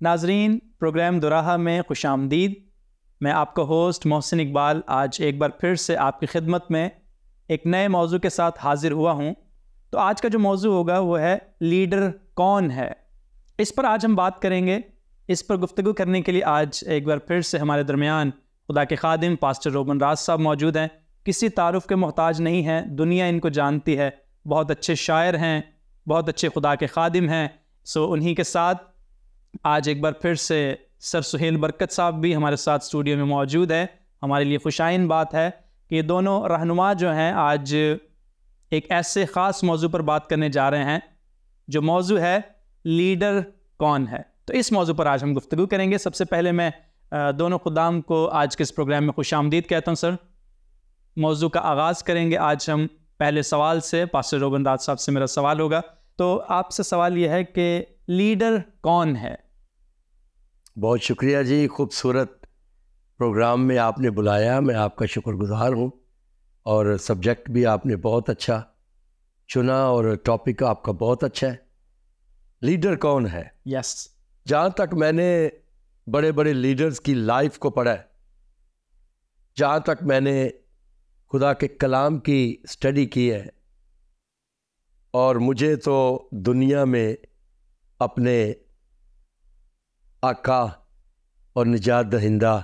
नाजरीन, प्रोग्राम दुराहा में खुशामदीद। मैं आपका होस्ट मोहसिन इकबाल आज एक बार फिर से आपकी खिदमत में एक नए मौजू के साथ हाजिर हुआ हूँ। तो आज का जो मौजू होगा वो है लीडर कौन है। इस पर आज हम बात करेंगे। इस पर गुफ्तगू करने के लिए आज एक बार फिर से हमारे दरमियान खुदा के खादिम पास्टर रोबन राज साहब मौजूद हैं। किसी तारुफ के मोहताज नहीं हैं, दुनिया इनको जानती है। बहुत अच्छे शायर हैं, बहुत अच्छे खुदा के खादिम हैं। सो उन्हीं के साथ आज एक बार फिर से सर सुहेल बरकत साहब भी हमारे साथ स्टूडियो में मौजूद है। हमारे लिए खुशाइन बात है कि ये दोनों रहनुमा जो हैं आज एक ऐसे ख़ास मौजू पर बात करने जा रहे हैं जो मौजू है लीडर कौन है। तो इस मौजू पर आज हम गुफ्तगू करेंगे। सबसे पहले मैं दोनों खुदाम को आज के इस प्रोग्राम में खुशामदीद कहता हूँ। सर, मौजू का आगाज़ करेंगे आज हम पहले सवाल से। पास्टर रोबन राज साहब से मेरा सवाल होगा। तो आपसे सवाल यह है कि लीडर कौन है। बहुत शुक्रिया जी, खूबसूरत प्रोग्राम में आपने बुलाया, मैं आपका शुक्रगुजार हूँ। और सब्जेक्ट भी आपने बहुत अच्छा चुना और टॉपिक आपका बहुत अच्छा है। लीडर कौन है? यस। जहाँ तक मैंने बड़े बड़े लीडर्स की लाइफ को पढ़ा है, जहाँ तक मैंने खुदा के कलाम की स्टडी की है, और मुझे तो दुनिया में अपने आका और निजात दहिंदा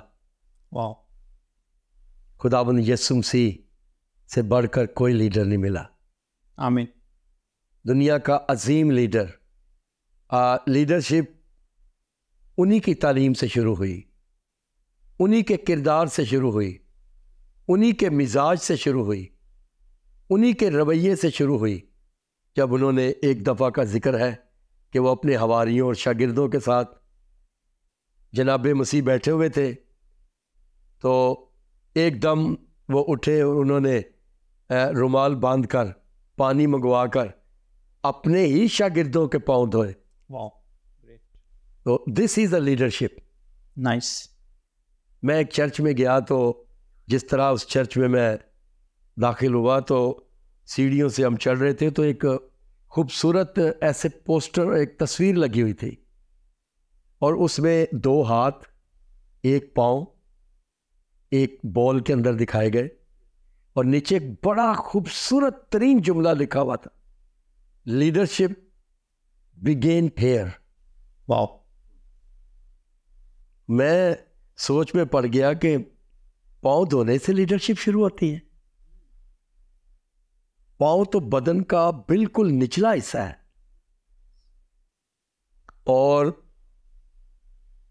खुदावंद यीशु मसीह से बढ़कर कोई लीडर नहीं मिला। आमीन। दुनिया का अजीम लीडर। लीडरशिप उन्हीं की तालीम से शुरू हुई, उन्हीं के किरदार से शुरू हुई, उन्हीं के मिजाज से शुरू हुई, उन्हीं के रवैये से शुरू हुई। जब उन्होंने एक दफ़ा का जिक्र है कि वो अपने हवारियों और शागिर्दों के साथ जनाब मसीह बैठे हुए थे, तो एकदम वो उठे और उन्होंने रुमाल बांधकर पानी मंगवाकर अपने ही शागिर्दों के पाँव धोए। वाह, तो this is a leadership. Nice. मैं एक चर्च में गया, तो जिस तरह उस चर्च में मैं दाखिल हुआ तो सीढ़ियों से हम चढ़ रहे थे, तो एक खूबसूरत ऐसे पोस्टर, एक तस्वीर लगी हुई थी, और उसमें 2 हाथ, एक पाँव एक बॉल के अंदर दिखाए गए, और नीचे एक बड़ा खूबसूरत तरीन जुमला लिखा हुआ था, लीडरशिप बिगेन हियर। वाह। मैं सोच में पड़ गया कि पाँव धोने से लीडरशिप शुरू होती है। पाँव तो बदन का बिल्कुल निचला हिस्सा है, और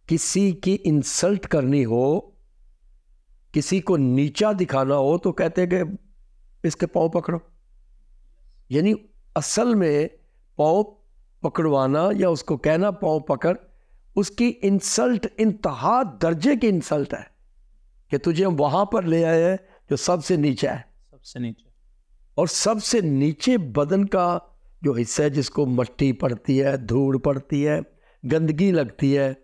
किसी की इंसल्ट करनी हो, किसी को नीचा दिखाना हो, तो कहते हैं कि इसके पाँव पकड़ो। यानी असल में पाँव पकड़वाना या उसको कहना पाँव पकड़, उसकी इंसल्ट इंतहा दर्जे की इंसल्ट है कि तुझे हम वहां पर ले आए हैं जो सबसे नीचे है। सबसे नीचे। और सबसे नीचे बदन का जो हिस्सा है, जिसको मट्टी पड़ती है, धूड़ पड़ती है, गंदगी लगती है,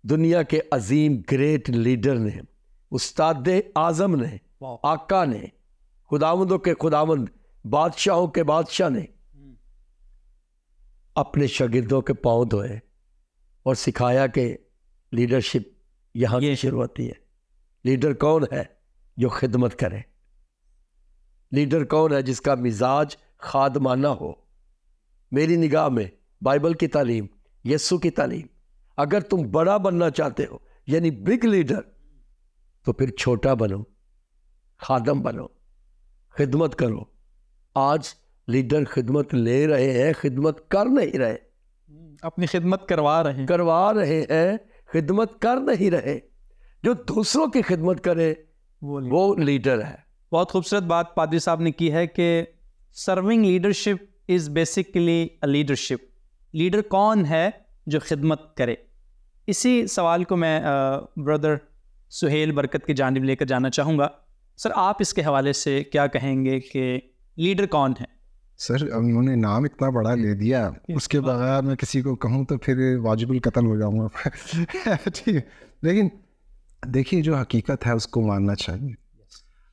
दुनिया के अजीम ग्रेट लीडर ने, उस्ताद आजम ने, आका ने, खुदावंदों के खुदावंद, बादशाहों के बादशाह ने अपने शागिर्दों के पाँव धोए और सिखाया कि लीडरशिप यहाँ से शुरू होती है। लीडर कौन है? जो खिदमत करे। लीडर कौन है? जिसका मिजाज खादमाना हो। मेरी निगाह में बाइबल की तालीम, यीशु की तालीम, अगर तुम बड़ा बनना चाहते हो, यानी बिग लीडर, तो फिर छोटा बनो, खादम बनो, खिदमत करो। आज लीडर खिदमत ले रहे हैं, खिदमत कर नहीं रहे। अपनी खिदमत करवा रहे हैं, खिदमत कर नहीं रहे। जो दूसरों की खिदमत करे वो लीडर है। बहुत खूबसूरत बात पादरी साहब ने की है कि serving leadership is basically a leadership. Leader कौन है जो खिदमत करे। इसी सवाल को मैं ब्रदर सुहेल बरकत की जानिब लेकर जाना चाहूँगा। सर, आप इसके हवाले से क्या कहेंगे कि लीडर कौन है? सर, उन्होंने नाम इतना बड़ा ले दिया, उसके बगैर मैं किसी को कहूँ तो फिर वाजिबुल कत्ल हो जाऊँगा। ठीक है, लेकिन देखिए, जो हकीकत है उसको मानना चाहिए।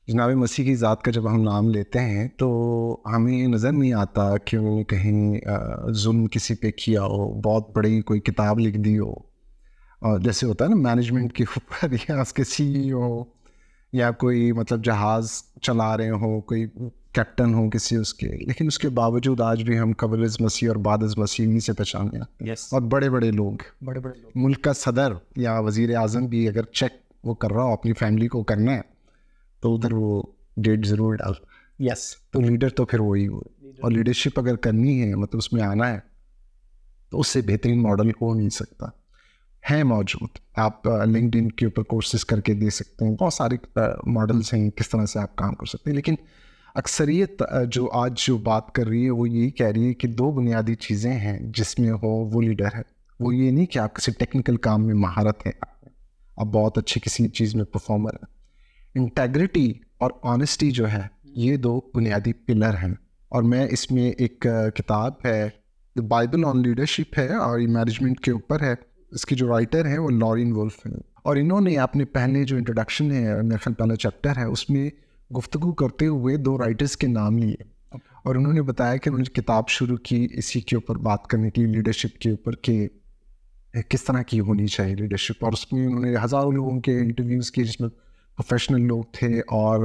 जनाब मसीह की ज़ात का जब हम नाम लेते हैं तो हमें नज़र नहीं आता कि उन्होंने कहीं जुल्म किसी पे किया हो, बहुत बड़ी कोई किताब लिख दी हो, और जैसे होता है ना मैनेजमेंट के ऊपर या उसके CEO या कोई मतलब जहाज़ चला रहे हो, कोई कैप्टन हो किसी उसके, लेकिन उसके बावजूद आज भी हम कबल मसीह और बाद मसीह इन्हीं से पहचानते हैं। और बड़े बड़े लोग मुल्क का सदर या वज़ीर आज़म भी अगर चेक वो कर रहा हो अपनी फैमिली को करना है तो उधर वो डेट ज़रूर डाल। तो लीडर तो फिर वही हो, और लीडरशिप अगर करनी है मतलब उसमें आना है तो उससे बेहतरीन मॉडल हो नहीं सकता। है मौजूद, आप लिंक्डइन के ऊपर कोर्सेज करके दे सकते हैं, बहुत सारे मॉडल्स हैं किस तरह से आप काम कर सकते हैं। लेकिन अक्सरियत जो आज जो बात कर रही है वो यही कह रही है कि दो बुनियादी चीज़ें हैं जिसमें हो वो लीडर है। वो ये नहीं कि आप किसी टेक्निकल काम में महारत है, आप बहुत अच्छे किसी चीज़ में परफॉर्मर हैं। इंटेग्रिटी और ऑनेस्टी जो है ये दो बुनियादी पिलर हैं। और मैं इसमें एक किताब है द बाइबल ऑन लीडरशिप है और ये मैनेजमेंट के ऊपर है। इसकी जो राइटर है वो लॉरेन वुल्फ है, और इन्होंने अपने पहले जो इंट्रोडक्शन है मेरे ख्याल पहला चैप्टर है उसमें गुफ्तगू करते हुए दो राइटर्स के नाम लिए, और उन्होंने बताया कि उन्होंने किताब शुरू की इसी के ऊपर बात करने की, लीडरशिप के ऊपर कि किस तरह की होनी चाहिए लीडरशिप। और उसमें उन्होंने हज़ारों लोगों के इंटरव्यूज़ किए जिसमें प्रोफेशनल लोग थे और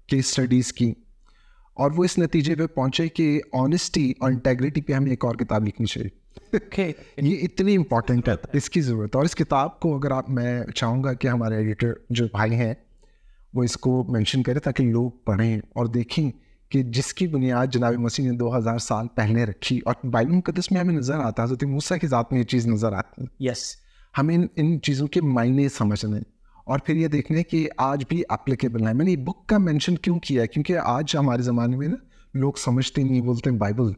केस स्टडीज़ की, और वो इस नतीजे पे पहुंचे कि ऑनेस्टी और इंटेग्रिटी पे हमें एक और किताब लिखनी चाहिए। ये इतनी इम्पॉर्टेंट है, इसकी ज़रूरत है। और इस किताब को अगर आप, मैं चाहूँगा कि हमारे एडिटर जो भाई हैं वो इसको मेंशन करें ताकि लोग पढ़ें और देखें कि जिसकी बुनियाद जनाब मसीह ने 2000 साल पहले रखी, और बाइबल मुक़द्दस में हमें नज़र आता है, हज़रत मूसा की ज़ात में ये चीज़ नज़र आती है। हमें इन चीज़ों के मायने समझने और फिर ये देखने कि आज भी एप्लीकेबल है। मैंने ये बुक का मेंशन क्यों किया है क्योंकि आज हमारे ज़माने में ना लोग समझते नहीं, बोलते हैं बाइबल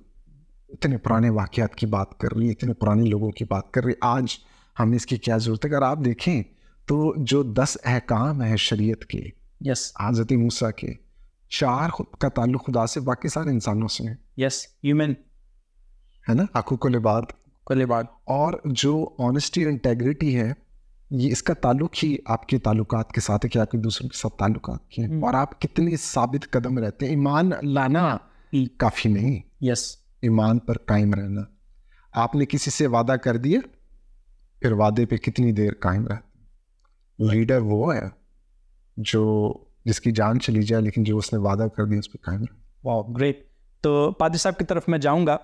इतने पुराने वाक़यात की बात कर रही है, इतने पुराने लोगों की बात कर रही है, आज हमें इसकी क्या ज़रूरत है। अगर आप देखें तो जो 10 अहकाम है शरीयत के, हज़रत मूसा के, 4 का ताल्लुक़ खुदा से, बाकी सारे इंसानों से हैं। ह्यूमन है ना, हक़ूक़ुल इबाद। और जो ऑनेस्टी और इंटेग्रिटी है ये इसका ताल्लुक़ ही आपके ताल्लुकात के साथ है कि आपके दूसरों के साथ ताल्लुकात के हैं, और आप कितने साबित कदम रहते हैं। ईमान लाना काफ़ी नहीं, ईमान पर कायम रहना। आपने किसी से वादा कर दिया, फिर वादे पे कितनी देर कायम रहते। लीडर वो है जो जिसकी जान चली जाए लेकिन जो उसने वादा कर दिया उस पर कायम रहे। वाह, ग्रेट। तो पादरी साहब की तरफ मैं जाऊंगा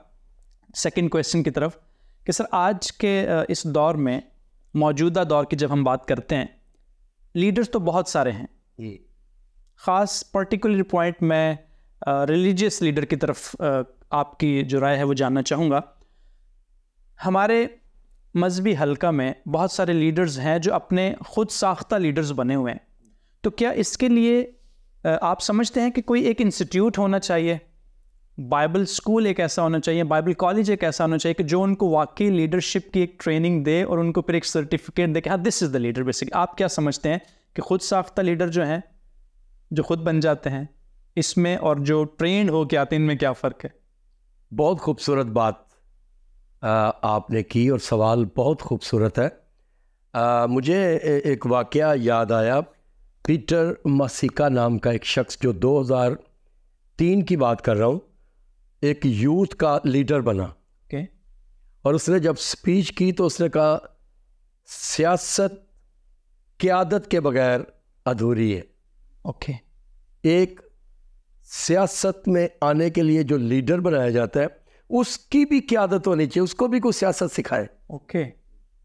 सेकंड क्वेश्चन की तरफ कि सर आज के इस दौर में, मौजूदा दौर की जब हम बात करते हैं, लीडर्स तो बहुत सारे हैं, ख़ास पर्टिकुलर पॉइंट में रिलीजियस लीडर की तरफ आपकी जो राय है वो जानना चाहूँगा। हमारे मजहबी हल्का में बहुत सारे लीडर्स हैं जो अपने खुद साख्ता लीडर्स बने हुए हैं, तो क्या इसके लिए आप समझते हैं कि कोई एक इंस्टीट्यूट होना चाहिए, बाइबल स्कूल एक ऐसा होना चाहिए, बाइबल कॉलेज एक ऐसा होना चाहिए कि जो उनको वाकई लीडरशिप की एक ट्रेनिंग दे और उनको फिर एक सर्टिफिकेट दे कि हाँ this is the leader basically? आप क्या समझते हैं कि खुद साख्ता लीडर जो हैं, जो खुद बन जाते हैं, इसमें और जो ट्रेंड हो के आते हैं, इनमें क्या फ़र्क है? बहुत खूबसूरत बात आपने की और सवाल बहुत खूबसूरत है। मुझे एक वाक़या याद आया। पीटर मसीका नाम का एक शख्स, जो 2003 की बात कर रहा हूँ, एक यूथ का लीडर बना। और उसने जब स्पीच की तो उसने कहा सियासत क़यादत के बगैर अधूरी है। एक सियासत में आने के लिए जो लीडर बनाया जाता है उसकी भी क़यादत होनी चाहिए, उसको भी कोई सियासत सिखाए।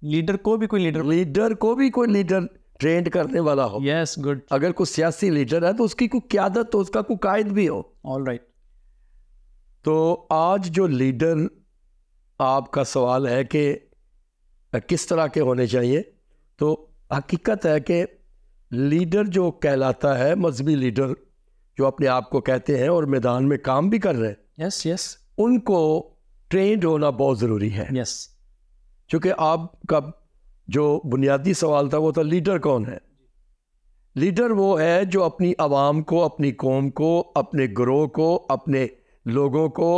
लीडर को भी कोई लीडर ट्रेंड करने वाला हो। गुड। अगर कोई सियासी लीडर है तो उसकी कोई क़यादत हो, उसका कोई कायद भी हो। ऑलराइट। तो आज जो लीडर, आपका सवाल है कि किस तरह के होने चाहिए, तो हकीकत है कि लीडर जो कहलाता है, मजहबी लीडर जो अपने आप को कहते हैं और मैदान में काम भी कर रहे हैं, उनको ट्रेंड होना बहुत ज़रूरी है। क्योंकि आपका जो बुनियादी सवाल था वो था लीडर कौन है। लीडर वो है जो अपनी आवाम को, अपनी कौम को, अपने ग्रोह को, अपने लोगों को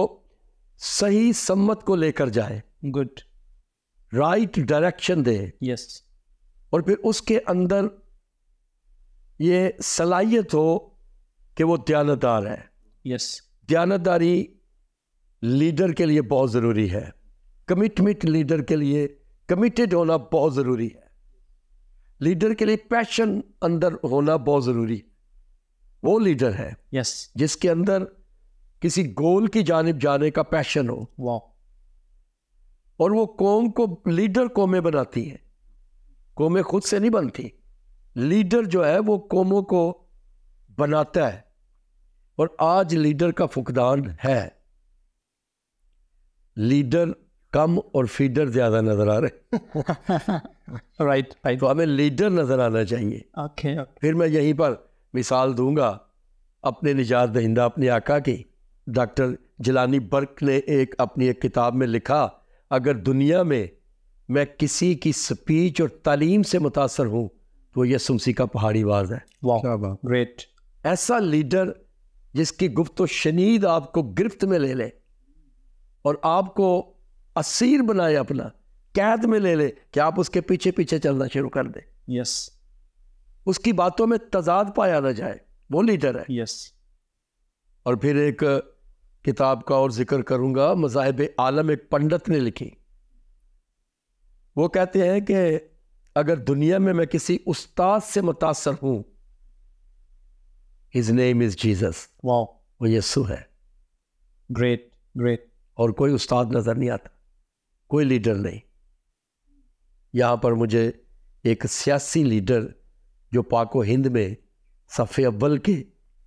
सही सम्मत को लेकर जाए, गुड, राइट डायरेक्शन दे, यस, और फिर उसके अंदर ये सलाहियत हो कि वो दयानतदार है। यस, दयानतदारी लीडर के लिए बहुत ज़रूरी है। कमिटमेंट लीडर के लिए कमिटेड होना बहुत ज़रूरी है। लीडर के लिए पैशन अंदर होना बहुत ज़रूरी है। वो लीडर है यस, जिसके अंदर किसी गोल की जानिब जाने का पैशन हो, वाह, और वो कौम को, लीडर कौमें बनाती हैं, कौमें खुद से नहीं बनती। लीडर जो है वो कौमों को बनाता है, और आज लीडर का फुकदान है। लीडर कम और फीडर ज्यादा नजर आ रहे। राइट राइट, तो हमें लीडर नजर आना चाहिए। ओके, फिर मैं यहीं पर मिसाल दूंगा अपने निजात दहिंदा, अपने आका की। डॉक्टर जिलानी बर्क ने अपनी एक किताब में लिखा, अगर दुनिया में मैं किसी की स्पीच और तालीम से मुतासर हूँ तो यह यसुमसी का पहाड़ी वाज है। वाह, ग्रेट। ऐसा लीडर जिसकी गुफ्तो शनीद आपको गिरफ्त में ले ले और आपको असीर बनाए, अपना कैद में ले ले, कि आप उसके पीछे पीछे चलना शुरू कर दे, यस, उसकी बातों में तजाद पाया ना जाए, वो लीडर है। यस। और फिर एक किताब का और जिक्र करूंगा, मज़ाहिब आलम, एक पंडित ने लिखी। वो कहते हैं कि अगर दुनिया में मैं किसी उस्ताद से मुतासर हूं, हिज नेम इज जीसस, वाह, वो यीशु है। Great great. और कोई उस्ताद नजर नहीं आता, कोई लीडर नहीं। यहां पर मुझे एक सियासी लीडर जो पाको हिंद में सफ़े अव्वल के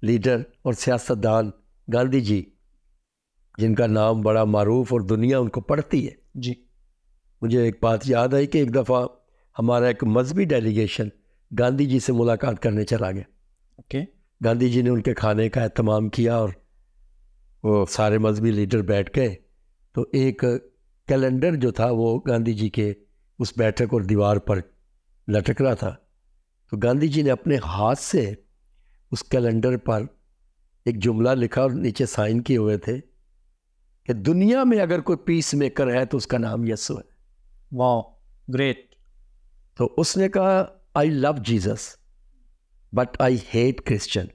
लीडर और सियासतदान गांधी जी, जिनका नाम बड़ा मारूफ और दुनिया उनको पढ़ती है जी, मुझे एक बात याद आई कि एक दफ़ा हमारा एक मजहबी डेलीगेशन गांधी जी से मुलाकात करने चला गया। ओके, गांधी जी ने उनके खाने का एहतमाम किया और वो सारे मजहबी लीडर बैठ गए। तो एक कैलेंडर जो था वो गांधी जी के उस बैठक और दीवार पर लटक रहा था। तो गांधी जी ने अपने हाथ से उस कैलेंडर पर एक जुमला लिखा और नीचे साइन किए हुए थे कि दुनिया में अगर कोई पीस मेकर है तो उसका नाम यीशु है। वाह, ग्रेट। तो उसने कहा, I love Jesus but I hate Christian.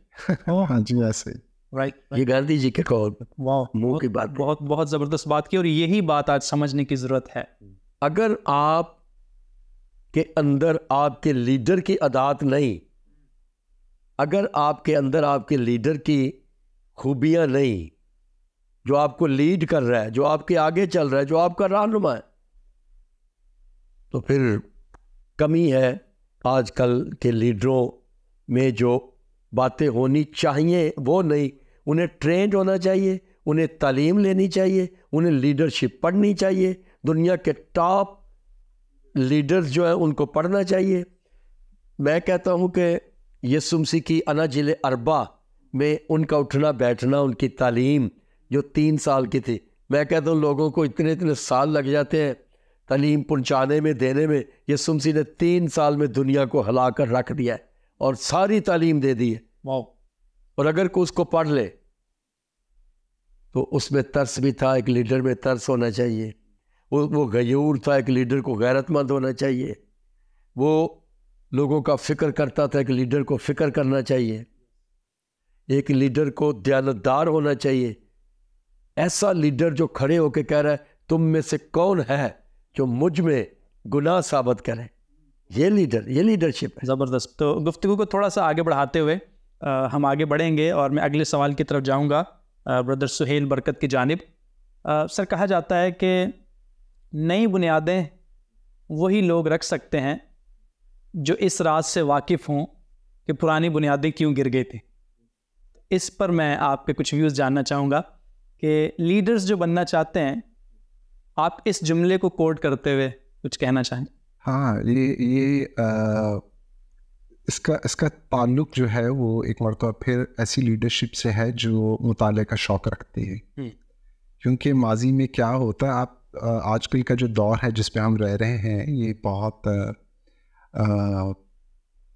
हाँ जी, ऐसे ही। राइट, ये गांधी जी के कौल, वाह, मुंह की बात। बहुत बहुत ज़बरदस्त बात की, और यही बात आज समझने की ज़रूरत है। अगर आप के अंदर आपके लीडर की अदात नहीं, अगर आपके अंदर आपके लीडर की खूबियां नहीं, जो आपको लीड कर रहा है, जो आपके आगे चल रहा है, जो आपका रहनुमा है, तो फिर कमी है। आजकल के लीडरों में जो बातें होनी चाहिए वो नहीं। उन्हें ट्रेंड होना चाहिए, उन्हें तालीम लेनी चाहिए, उन्हें लीडरशिप पढ़नी चाहिए, दुनिया के टॉप लीडर्स जो है उनको पढ़ना चाहिए। मैं कहता हूँ कि यीशु मसीह की अनाजिल अरबा में उनका उठना बैठना, उनकी तालीम जो 3 साल की थी, मैं कहता हूँ लोगों को इतने इतने साल लग जाते हैं तालीम पहुँचाने में, देने में। यीशु मसीह ने 3 साल में दुनिया को हिला कर रख दिया है और सारी तालीम दे दी है। वाह, और अगर कोई उसको पढ़ ले तो उसमें तरस भी था, एक लीडर में तरस होना चाहिए। वो गयूर था, एक लीडर को गैरतमंद होना चाहिए। वो लोगों का फिक्र करता था, एक लीडर को फिक्र करना चाहिए। एक लीडर को दयानतदार होना चाहिए। ऐसा लीडर जो खड़े होकर कह रहा है, तुम में से कौन है जो मुझ में गुनाह साबित करे। ये लीडरशिप है। ज़बरदस्त। तो गुफ्तगू को थोड़ा सा आगे बढ़ाते हुए हम आगे बढ़ेंगे और मैं अगले सवाल की तरफ जाऊंगा ब्रदर सुहेल बरकत की जानिब। सर, कहा जाता है कि नई बुनियादें वही लोग रख सकते हैं जो इस राज से वाकिफ़ हों कि पुरानी बुनियादें क्यों गिर गई थी। इस पर मैं आपके कुछ व्यूज़ जानना चाहूँगा कि लीडर्स जो बनना चाहते हैं, आप इस जुमले को कोट करते हुए कुछ कहना चाहें। हाँ, इसका ताल्लुक जो है वो एक मरतबा फिर ऐसी लीडरशिप से है जो मुताले का शौक़ रखती है। क्योंकि माजी में क्या होता है, आप आजकल का जो दौर है जिस पे हम रह रहे हैं, ये बहुत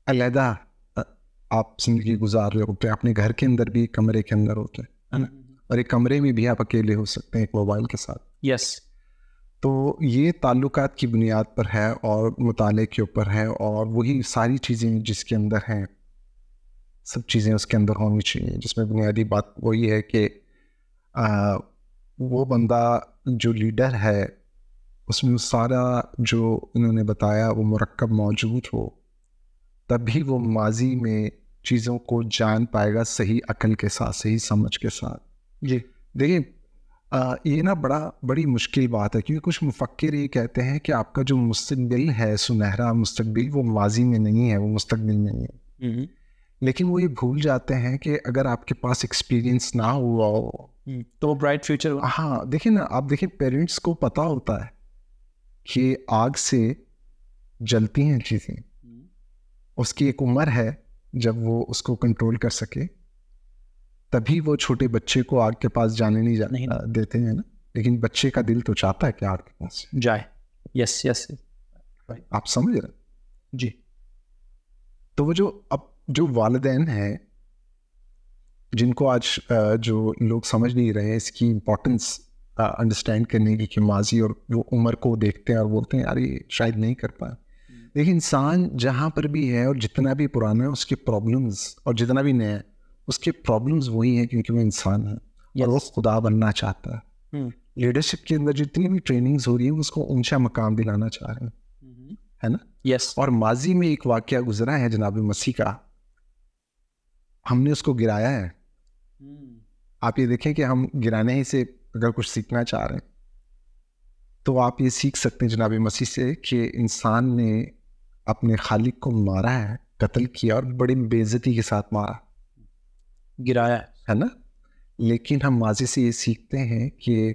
अलहदा आप ज़िंदगी गुजार रहे होते हैं। अपने घर के अंदर भी कमरे के अंदर होते हैं, और एक कमरे में भी आप अकेले हो सकते हैं एक मोबाइल के साथ। यस। तो ये ताल्लुकात की बुनियाद पर है और मुताले के ऊपर है, और वही सारी चीज़ें जिसके अंदर हैं सब चीज़ें उसके अंदर होनी चाहिए, जिसमें बुनियादी बात वही है कि वो बंदा जो लीडर है उसमें सारा जो इन्होंने बताया वो मुरक्कब मौजूद हो, तभी वो माजी में चीज़ों को जान पाएगा सही अकल के साथ, सही समझ के साथ। जी देखिए ये ना बड़ी मुश्किल बात है, क्योंकि कुछ मुफक्किर ये कहते हैं कि आपका जो मुस्तकबिल है, सुनहरा मुस्तकबिल, वो माजी में नहीं है, वो मुस्तकबिल में है। लेकिन वो ये भूल जाते हैं कि अगर आपके पास एक्सपीरियंस ना हुआ हो तो वो ब्राइट फ्यूचर। हाँ देखिए ना, आप देखिए पेरेंट्स को पता होता है कि आग से जलती हैं चीज़ें, उसकी एक उम्र है जब वो उसको कंट्रोल कर सके, तभी वो छोटे बच्चे को आग के पास जाने नहीं देते हैं ना। लेकिन बच्चे का दिल तो चाहता है कि आग के पास जाए। यस यस, आप समझ रहे जी। तो वो जो वालिदैन हैं जिनको आज जो लोग समझ नहीं रहे हैं इसकी इम्पोर्टेंस अंडरस्टैंड करने की, कि माजी और वो उम्र को देखते हैं और बोलते हैं यार ये शायद नहीं कर पाए। देखिए इंसान जहाँ पर भी है और जितना भी पुराना है उसके प्रॉब्लम्स, और जितना भी नया है उसके प्रॉब्लम्स वही हैं, क्योंकि वो इंसान है और वो खुदा बनना चाहता है। लीडरशिप के अंदर जितनी भी ट्रेनिंग्स हो रही है उसको ऊंचा मकाम दिलाना चाह रहे हैं, है ना। यस। और माजी में एक वाकया गुजरा है जनाब मसीह का, हमने उसको गिराया है। आप ये देखें कि हम गिराने ही से अगर कुछ सीखना चाह रहे हैं तो आप ये सीख सकते हैं जनाब मसीह से कि इंसान ने अपने खालिक को मारा है, कत्ल किया और बड़ी बेइज्जती के साथ मारा, गिराया है ना। लेकिन हम माजी से ये सीखते हैं कि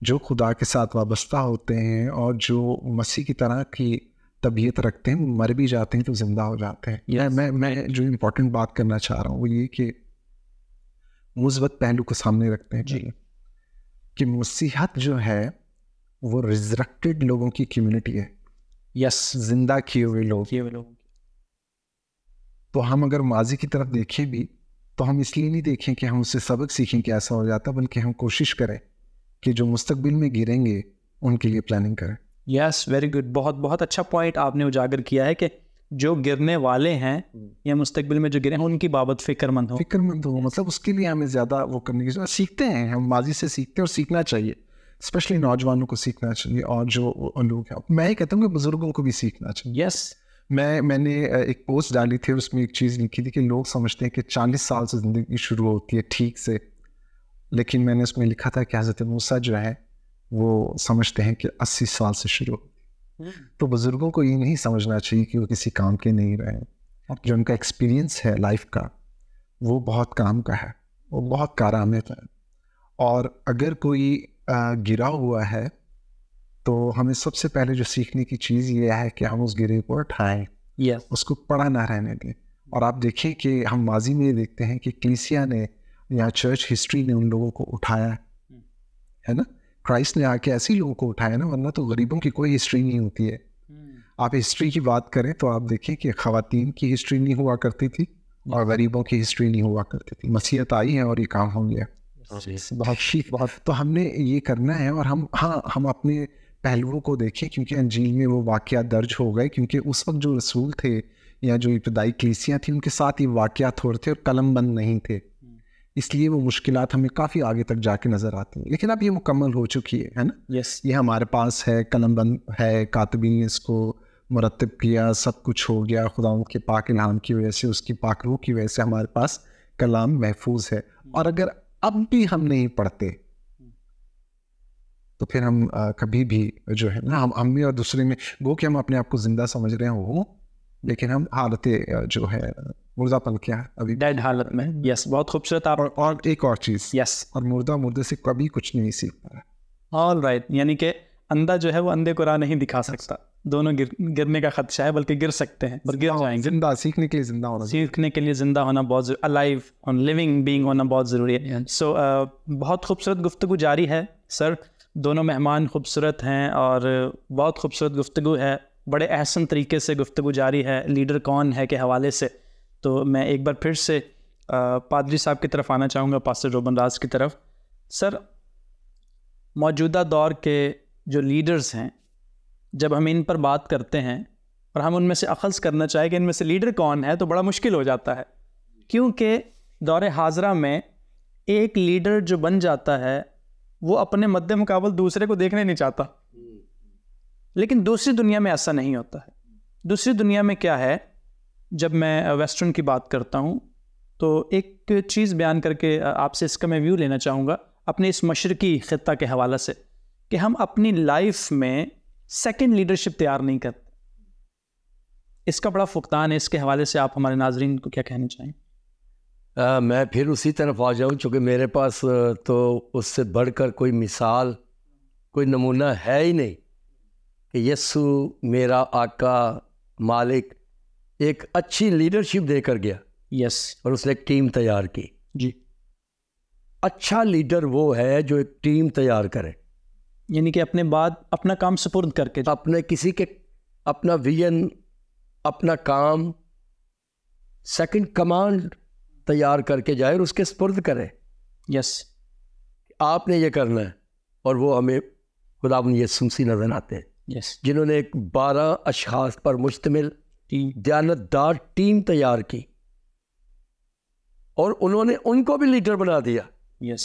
जो खुदा के साथ वाबस्ता होते हैं और जो मसीह की तरह की तबीयत रखते हैं, मर भी जाते हैं तो जिंदा हो जाते हैं। yes. मैं जो इम्पोर्टेंट बात करना चाह रहा हूँ वो ये कि मुस्बत पहलू को सामने रखते हैं जी, कि मसीहत जो है वो रिजरेक्टेड लोगों की कम्युनिटी है। यस, जिंदा किए हुए लोग। तो हम अगर माजी की तरफ देखें भी तो हम इसलिए नहीं देखें कि हम उससे सबक सीखें कि ऐसा हो जाता, बल्कि हम कोशिश करें कि जो मुस्तकबिल में गिरेंगे उनके लिए प्लानिंग करें। Yes, very good. बहुत बहुत अच्छा पॉइंट आपने उजागर किया है कि जो गिरने वाले हैं या मुस्तकबिल में जो गिरे हैं उनकी बाबत फिक्रमंद हो। मतलब उसके लिए हमें ज़्यादा वो करने की जरूरत। सीखते हैं हम माजी से, सीखते हैं और सीखना चाहिए, स्पेशली नौजवानों को सीखना चाहिए, और जो लोग हैं मैं ये कहता हूँ कि बुजुर्गों को भी सीखना चाहिए। यस। मैंने एक पोस्ट डाली थी और उसमें एक चीज़ लिखी थी कि लोग समझते हैं कि 40 साल से ज़िंदगी शुरू होती है ठीक से, लेकिन मैंने उसमें लिखा था कि हज़रत मूसा जो है वो समझते हैं कि 80 साल से शुरू होती है। तो बुज़ुर्गों को ये नहीं समझना चाहिए कि वो किसी काम के नहीं रहे, जो उनका एक्सपीरियंस है लाइफ का वो बहुत काम का है, वो बहुत कारआमद है। और अगर कोई गिरा हुआ है तो हमें सबसे पहले जो सीखने की चीज़ ये है कि हम उस गिरे को उठाएं, उसको पड़ा ना रहने दें। और आप देखें कि हम माजी में देखते हैं कि कलीसिया ने या चर्च हिस्ट्री ने उन लोगों को उठाया है ना। क्राइस्ट ने आके ऐसे लोगों को उठाया ना, वरना तो गरीबों की कोई हिस्ट्री नहीं होती है। आप हिस्ट्री की बात करें तो आप देखें कि ख़वातीन की हिस्ट्री नहीं हुआ करती थी और गरीबों की हिस्ट्री नहीं हुआ करती थी। मसीहत आई है और ये काम हो गया। बहुत तो हमने ये करना है। और हम अपने पहलुओं को देखें, क्योंकि अंजील में वो वाक़या दर्ज हो गए, क्योंकि उस वक्त जो रसूल थे या जो इब्तदाई कलीसियाँ थी उनके साथ ये वाक़यात हो रहे थे और कलमबंद नहीं थे, इसलिए वो मुश्किलात हमें काफ़ी आगे तक जाके नज़र आती हैं। लेकिन अब ये मुकम्मल हो चुकी है ना। यस, ये हमारे पास है, कलमबंद है, कातबीन ने इसको मुरतब किया, सब कुछ हो गया। खुदावंद के पाक इल्हाम की वजह से, उसकी पाक रूह की वजह से हमारे पास कलाम महफूज है। और अगर अब भी हम नहीं पढ़ते तो फिर हम कभी भी जो है ना, हम में और दूसरे में गो कि हम अपने आप को जिंदा समझ रहे हो, लेकिन हम हालत जो है मुर्दापन क्या है, अभी डेड हालत में। यस, बहुत खूबसूरत आप। और एक और चीज़, यस, और मुर्दे से कभी कुछ नहीं सीख पा रहा। ऑल राइट, यानी कि अंधा जो है वो अंधे को राह नहीं दिखा सकता। दोनों गिरने का खदशा है, बल्कि गिर सकते हैं, पर गिर जाएंगे। जिंदा सीखने के लिए जिंदा होना, सीखने के लिए जिंदा होना बहुत अलाइव और लिविंग बीइंग होना बहुत ज़रूरी है। सो बहुत खूबसूरत गुफ्तगू जारी है सर। दोनों मेहमान खूबसूरत हैं और बहुत खूबसूरत गुफ्तगू है, बड़े अहसन तरीके से गुफ्तगू जारी है लीडर कौन है के हवाले से। तो मैं एक बार फिर से पादरी साहब की तरफ आना चाहूँगा, पास्टर रोबन राज की तरफ। सर, मौजूदा दौर के जो लीडर्स हैं, जब हम इन पर बात करते हैं और हम उनमें से अखज़ करना चाहें कि इनमें से लीडर कौन है, तो बड़ा मुश्किल हो जाता है। क्योंकि दौरे हाजरा में एक लीडर जो बन जाता है वो अपने मद्दे मुकाबल दूसरे को देखने नहीं चाहता, लेकिन दूसरी दुनिया में ऐसा नहीं होता है। दूसरी दुनिया में क्या है, जब मैं वेस्टर्न की बात करता हूँ तो एक चीज़ बयान करके आपसे इसका मैं व्यू लेना चाहूँगा अपने इस मशरकी ख़ित्ता के हवाले से, कि हम अपनी लाइफ में सेकंड लीडरशिप तैयार नहीं करते। इसका बड़ा फुकदान है, इसके हवाले से आप हमारे नाजरीन को क्या कहना चाहें? मैं फिर उसी तरफ आ जाऊं, चूँकि मेरे पास तो उससे बढ़कर कोई मिसाल, कोई नमूना है ही नहीं कि यस्सु मेरा आका मालिक एक अच्छी लीडरशिप देकर गया। यस। और उसने एक टीम तैयार की। जी। अच्छा लीडर वो है जो एक टीम तैयार करे, यानी कि अपने बाद अपना काम सुपुर्द करके, अपने किसी के अपना विजन, अपना काम सेकंड कमांड तैयार करके जाए और उसके सुपुर्द करे। यस। आपने ये करना है, और वो हमें खुदावंद यीशु मसीह नजर आते हैं। यस। जिन्होंने एक 12 अशखास पर मुश्तमिल दयानतदार टीम तैयार की और उन्होंने उनको भी लीडर बना दिया। यस।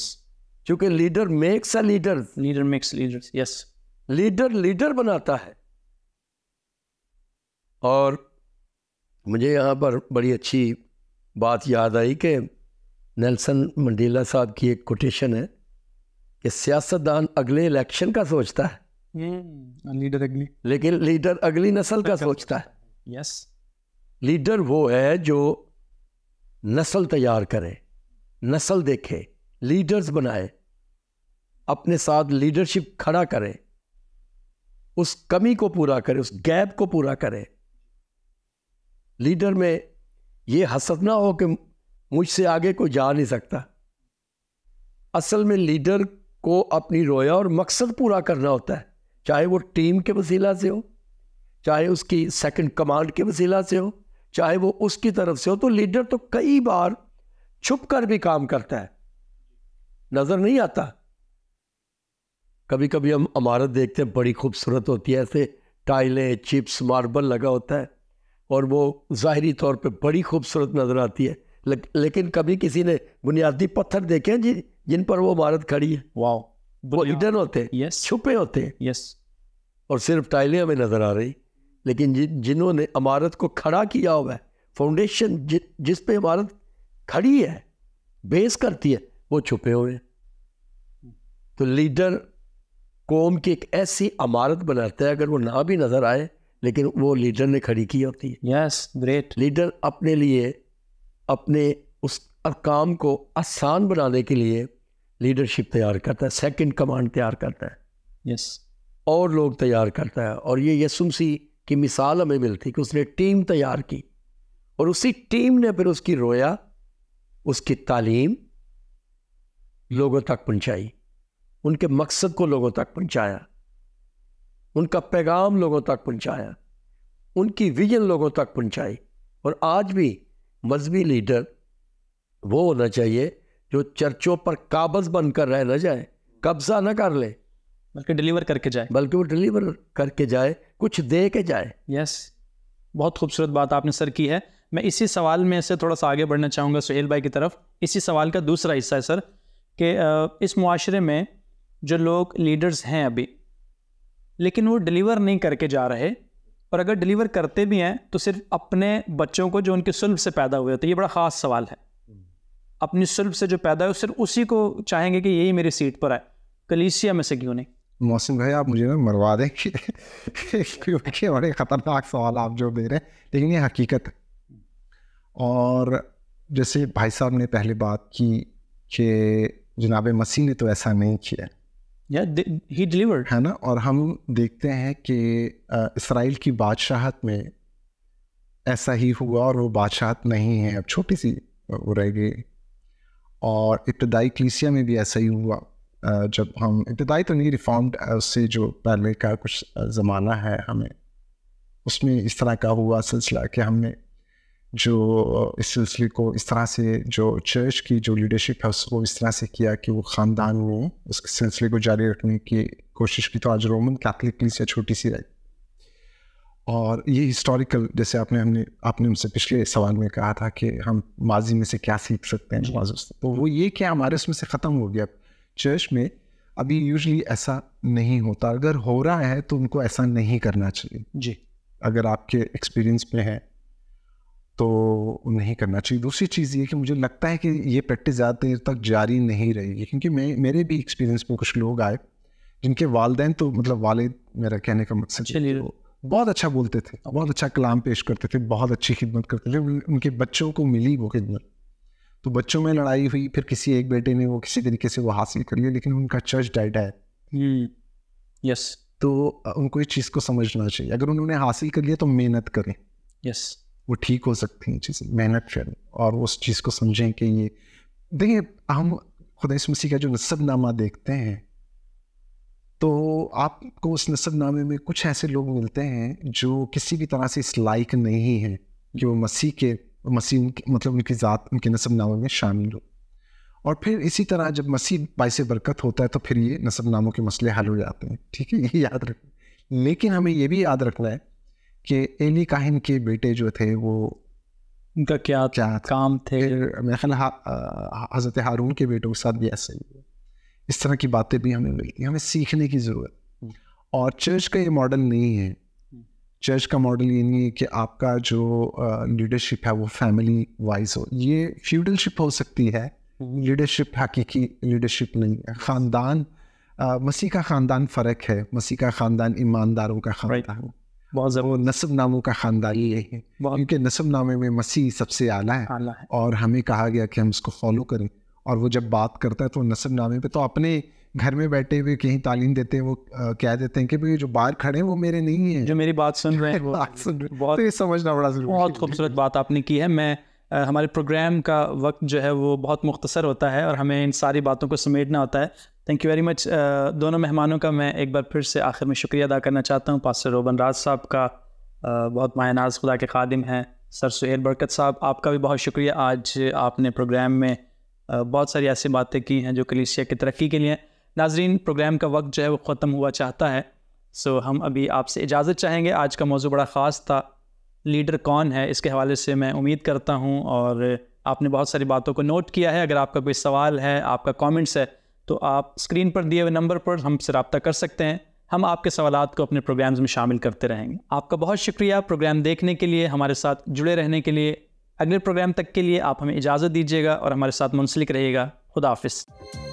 क्योंकि leader makes a leader, leader makes leaders. Yes. Leader leader बनाता है। और मुझे यहाँ पर बड़ी अच्छी बात याद आई कि नेल्सन मंडेला साहब की एक कोटेशन है कि सियासतदान अगले इलेक्शन का सोचता है, लीडर अगली, लेकिन लीडर अगली नस्ल का सोचता है। यस। लीडर वो है जो नस्ल तैयार करे, नस्ल देखे, लीडर्स बनाए, अपने साथ लीडरशिप खड़ा करे, उस कमी को पूरा करे, उस गैप को पूरा करे। लीडर में ये हसद ना हो कि मुझसे आगे कोई जा नहीं सकता। असल में लीडर को अपनी रोया और मकसद पूरा करना होता है, चाहे वो टीम के वसीला से हो, चाहे उसकी सेकंड कमांड के वसीला से हो, चाहे वो उसकी तरफ से हो। तो लीडर तो कई बार छुप कर भी काम करता है, नजर नहीं आता। कभी कभी हम इमारत देखते हैं, बड़ी खूबसूरत होती है, ऐसे टाइलें, चिप्स, मार्बल लगा होता है और वो ज़ाहिरी तौर पे बड़ी खूबसूरत नजर आती है, लेकिन कभी किसी ने बुनियादी पत्थर देखे हैं जिन पर वो इमारत खड़ी है? वाह, वो हिडन होते हैं। यस। छुपे होते हैं। यस। और सिर्फ टाइलें हमें नजर आ रही, लेकिन जिन्होंने इमारत को खड़ा किया हुआ है, फाउंडेशन जिस पे इमारत खड़ी है, बेस करती है, वो छुपे हुए हैं। तो लीडर कौम की एक ऐसी इमारत बनाता है, अगर वो ना भी नजर आए लेकिन वो लीडर ने खड़ी की होती है। Yes, great. लीडर अपने लिए, अपने उस काम को आसान बनाने के लिए लीडरशिप तैयार करता है, सेकंड कमांड तैयार करता है। यस। और लोग तैयार करता है। और ये यीशु मसीह की मिसाल हमें मिलती कि उसने टीम तैयार की और उसी टीम ने फिर उसकी रोया, उसकी तालीम लोगों तक पहुंचाई, उनके मकसद को लोगों तक पहुंचाया, उनका पैगाम लोगों तक पहुंचाया, उनकी विजन लोगों तक पहुंचाई। और आज भी मजहबी लीडर वो होना चाहिए जो चर्चों पर काबज बनकर रह न जाए, कब्जा न कर ले, बल्कि डिलीवर करके जाए, बल्कि वो डिलीवर करके जाए, कुछ दे के जाए। यस, बहुत खूबसूरत बात आपने सर की है। मैं इसी सवाल में से थोड़ा सा आगे बढ़ना चाहूँगा सुहेल भाई की तरफ। इसी सवाल का दूसरा हिस्सा है सर कि इस मुआशरे में जो लोग लीडर्स हैं अभी, लेकिन वो डिलीवर नहीं करके जा रहे, और अगर डिलीवर करते भी हैं तो सिर्फ अपने बच्चों को जो उनके सुल्ब से पैदा हुए होते हैं। ये बड़ा ख़ास सवाल है। अपनी सुल्ब से जो पैदा है सिर्फ उसी को चाहेंगे कि यही मेरी सीट पर आए, कलीसिया में से क्यों नहीं? मोहसिन भाई, आप मुझे ना मरवा दें क्योंकि बड़े ख़तरनाक सवाल आप जो दे रहे हैं, लेकिन ये हकीकत है। और जैसे भाई साहब ने पहले बात की कि जनाब मसीह ने तो ऐसा नहीं किया, he delivered, है ना। और हम देखते हैं कि इसराइल की बादशाहत में ऐसा ही हुआ, और वो बादशाहत नहीं है, अब छोटी सी वो रह गई। और इब्तदाई कलीसिया में भी ऐसा ही हुआ। जब हम इब्तदाई तो नहीं, रिफॉर्म्ड से जो पहले का कुछ ज़माना है, हमें उसमें इस तरह का हुआ सिलसिला कि हमने जो इस सिलसिले को इस तरह से, जो चर्च की जो लीडरशिप है उसको इस तरह से किया कि वो ख़ानदान में उस सिलसिले को जारी रखने की कोशिश की। तो आज रोमन कैथलिक कलीसिया छोटी सी रही। और ये हिस्टोरिकल, जैसे आपने हमसे पिछले सवाल में कहा था कि हम माजी में से क्या सीख सकते हैं नमाज़ों से, तो वो ये कि हमारे उसमें से ख़त्म हो गया। चर्च में अभी यूजुअली ऐसा नहीं होता, अगर हो रहा है तो उनको ऐसा नहीं करना चाहिए जी। अगर आपके एक्सपीरियंस में है तो नहीं करना चाहिए। दूसरी चीज़ ये कि मुझे लगता है कि ये प्रैक्टिस ज़्यादा देर तक जारी नहीं रहेगी, क्योंकि मेरे भी एक्सपीरियंस में कुछ लोग आए जिनके वालिदैन, तो मतलब वालिद मेरा कहने का मकसद है, तो बहुत अच्छा बोलते थे, बहुत अच्छा कलाम पेश करते थे, बहुत अच्छी खिदमत करते थे, उनके बच्चों को मिली वो खिदमत, तो बच्चों में लड़ाई हुई, फिर किसी एक बेटे ने वो किसी तरीके से वो हासिल कर लिया, लेकिन उनका चर्च डाइड है। यस। तो उनको इस चीज़ को समझना चाहिए, अगर उन्होंने हासिल कर लिया तो मेहनत करें। यस। वो ठीक हो सकती हैं चीज़ें, मेहनत करें और उस चीज़ को समझें कि ये देखिए, हम खुदा यीशु मसीह का जो नसबनामा देखते हैं तो आपको उस नसबनामे में कुछ ऐसे लोग मिलते हैं जो किसी भी तरह से इस लायक नहीं हैं कि वो मसीह मतलब उनकी ज़ात उनके नसबनामे में शामिल हो। और फिर इसी तरह जब मसीह बाइस बरकत होता है तो फिर ये नसबनामों के मसले हल हो जाते हैं, ठीक है, ये याद रखना। लेकिन हमें ये भी याद रखना है कि एली काहिन के बेटे जो थे वो उनका क्या काम थे। मेरा ख्याल हज़रत हारून के बेटों के साथ भी ऐसा ही है। इस तरह की बातें भी हमें मिलती हैं, हमें सीखने की ज़रूरत। और चर्च का ये मॉडल नहीं है, चर्च का मॉडल ये नहीं है कि आपका जो लीडरशिप है वो फैमिली वाइज हो। ये फ्यूडलशिप हो सकती है, लीडरशिप हकीकी लीडरशिप नहीं है। ख़ानदान, मसीह का ख़ानदान फ़र्क है, मसीह का ख़ानदान ईमानदारों का ख़ानदान, बहुत वो नस्बनामों का ख़ानदान यही है, क्योंकि नस्बनामे में मसीह सबसे आला है और हमें कहा गया कि हम उसको फॉलो करें। और वो जब बात करता है तो नस्बनामे पे तो अपने घर में बैठे हुए कहीं तालीम देते हैं, वो कह देते हैं कि भाई जो बाहर खड़े हैं वो मेरे नहीं हैं, जो मेरी बात सुन रहे हैं वो बात सुन रहे हैं। बहुत, तो ये समझना बड़ा ज़रूरी है। बहुत खूबसूरत बात आपने की है। मैं हमारे प्रोग्राम का वक्त जो है वो बहुत मुख्तसर होता है और हमें इन सारी बातों को समेटना होता है। Thank you very much. दोनों मेहमानों का मैं एक बार फिर से आखिर में शुक्रिया अदा करना चाहता हूँ। पास्टर रोबन राज साहब का, बहुत मायनाज खुदा के खादिम हैं। सर सुहेल बरकत साहब, आपका भी बहुत शुक्रिया। आज आपने प्रोग्राम में बहुत सारी ऐसी बातें की हैं जो कलीसिया की तरक्की के लिए। नाजरीन, प्रोग्राम का वक्त जो है वो ख़त्म हुआ चाहता है, सो हम अभी आपसे इजाज़त चाहेंगे। आज का मौजू बड़ा ख़ास था, लीडर कौन है, इसके हवाले से मैं उम्मीद करता हूँ और आपने बहुत सारी बातों को नोट किया है। अगर आपका कोई सवाल है, आपका कमेंट्स है, तो आप स्क्रीन पर दिए हुए नंबर पर हमसे रब्ता कर सकते हैं। हम आपके सवालात को अपने प्रोग्राम्स में शामिल करते रहेंगे। आपका बहुत शुक्रिया प्रोग्राम देखने के लिए, हमारे साथ जुड़े रहने के लिए। अगले प्रोग्राम तक के लिए आप हमें इजाज़त दीजिएगा और हमारे साथ मुंसलिक रहिएगा। खुदा हाफिज़।